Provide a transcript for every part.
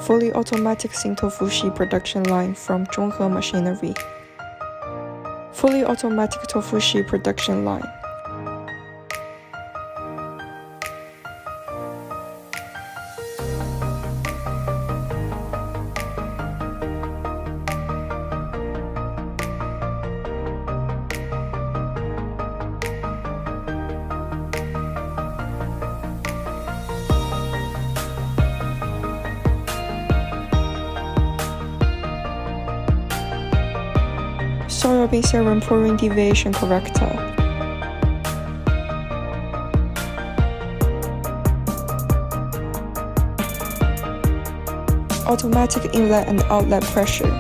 Fully automatic Tofu sheet production line from ZhongHe machinery. Fully automatic tofu sheet production line. Soybean serum pouring deviation corrector. Automatic inlet and outlet pressure.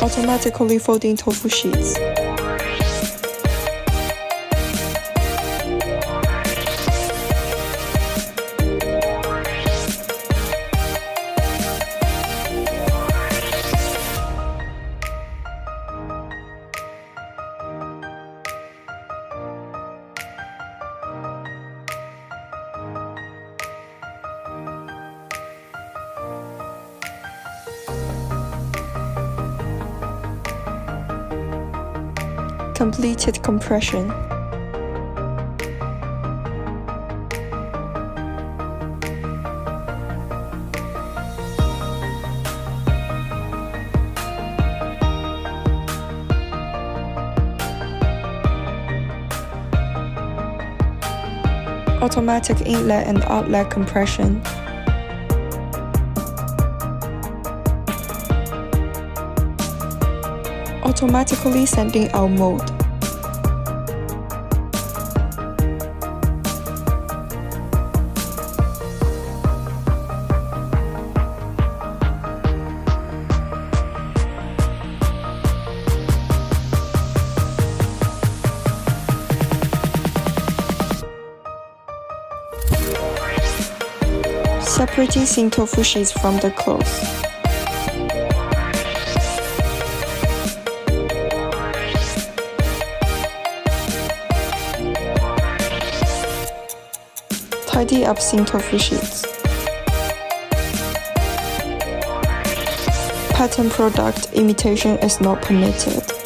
Automatically folding tofu sheets. Completed compression. Automatic inlet and outlet compression. Automatically sending out mold. Separating tofu sheets from the cloth. Tidy up tofu sheets. Pattern product imitation is not permitted.